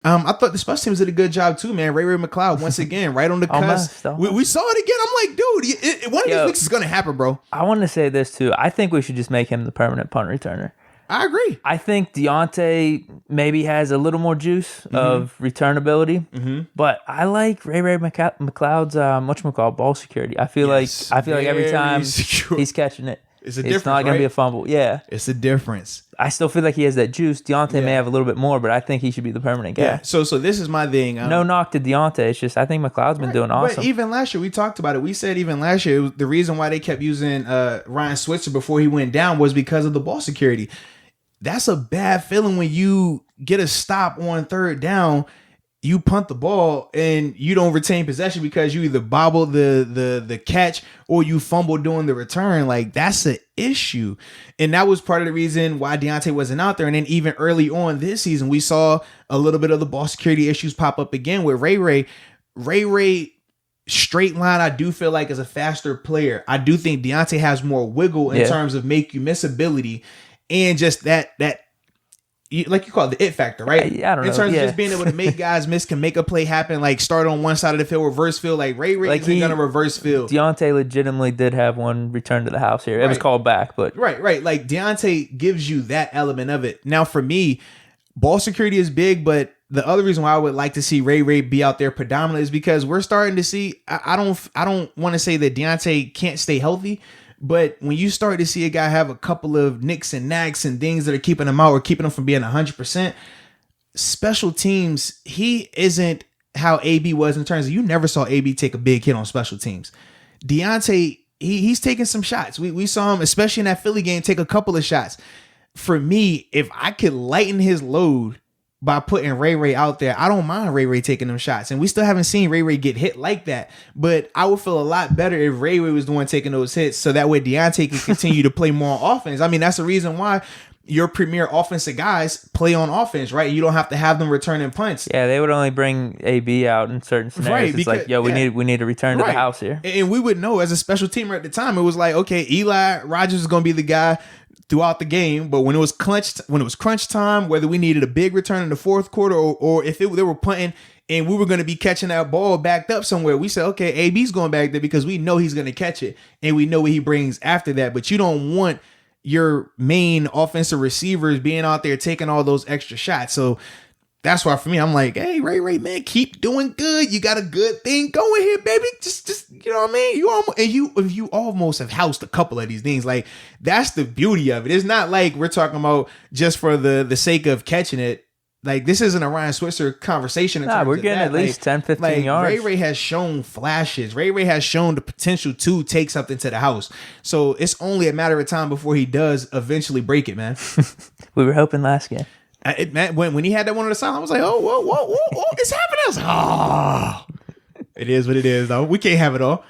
I thought the special teams did a good job too, man. Ray-Ray McCloud, once again, right on the cusp. We saw it again. I'm like, dude, one of these weeks is going to happen, bro. I want to say this too. I think we should just make him the permanent punt returner. I agree. I think Deontay maybe has a little more juice of returnability, but I like Ray-Ray McCloud's whatchamacallit, ball security. I feel like every time he's catching it, it's not going to be a fumble. Yeah. It's a difference. I still feel like he has that juice. Deontay may have a little bit more, but I think he should be the permanent guy. Yeah. So this is my thing. No knock to Deontay. It's just I think McCloud's been doing awesome. But even last year, we talked about it. We said even last year, the reason why they kept using Ryan Switzer before he went down was because of the ball security. That's a bad feeling when you get a stop on third down, you punt the ball and you don't retain possession because you either bobble the catch or you fumble during the return. Like, that's an issue. And that was part of the reason why Deontay wasn't out there. And then even early on this season, we saw a little bit of the ball security issues pop up again with Ray-Ray. Ray-Ray straight line, I do feel like is a faster player. I do think Deontay has more wiggle in terms of make you miss ability. And just that like you call it the it factor, right? I don't know. In terms of just being able to make guys miss, can make a play happen, like start on one side of the field, reverse field. Like Ray-Ray isn't going to reverse field. Deontay legitimately did have one return to the house here. It was called back, but... Right. Like Deontay gives you that element of it. Now for me, ball security is big, but the other reason why I would like to see Ray-Ray be out there predominantly is because we're starting to see, I don't want to say that Deontay can't stay healthy, but when you start to see a guy have a couple of nicks and knacks and things that are keeping him out or keeping him from being 100%, special teams, he isn't how AB was in terms of you never saw AB take a big hit on special teams. Deontay, he's taking some shots. We saw him, especially in that Philly game, take a couple of shots. For me, if I could lighten his load by putting Ray-Ray out there, I don't mind Ray-Ray taking them shots. And we still haven't seen Ray-Ray get hit like that. But I would feel a lot better if Ray-Ray was the one taking those hits so that way Deontay can continue to play more offense. I mean, that's the reason why your premier offensive guys play on offense, right? You don't have to have them returning punts. Yeah, they would only bring AB out in certain scenarios. Right, because, it's like, we need to return to the house here. And we would know as a special teamer at the time, it was like, okay, Eli Rogers is going to be the guy throughout the game, but when it was crunch time, whether we needed a big return in the fourth quarter or if they were punting and we were going to be catching that ball backed up somewhere, we said, okay, AB's going back there because we know he's going to catch it and we know what he brings after that. But you don't want your main offensive receivers being out there taking all those extra shots. So that's why for me, I'm like, hey, Ray-Ray, man, keep doing good. You got a good thing going here, baby. Just you know what I mean? You almost have housed a couple of these things. Like, that's the beauty of it. It's not like we're talking about just for the sake of catching it. Like, this isn't a Ryan Switzer conversation. We're getting at least 10, 15 yards. Ray-Ray has shown flashes. Ray-Ray has shown the potential to take something to the house. So it's only a matter of time before he does eventually break it, man. We were hoping last game. Man, when he had that one on the side, I was like, oh, whoa, it's happening. I was like, oh, it is what it is, though. We can't have it all.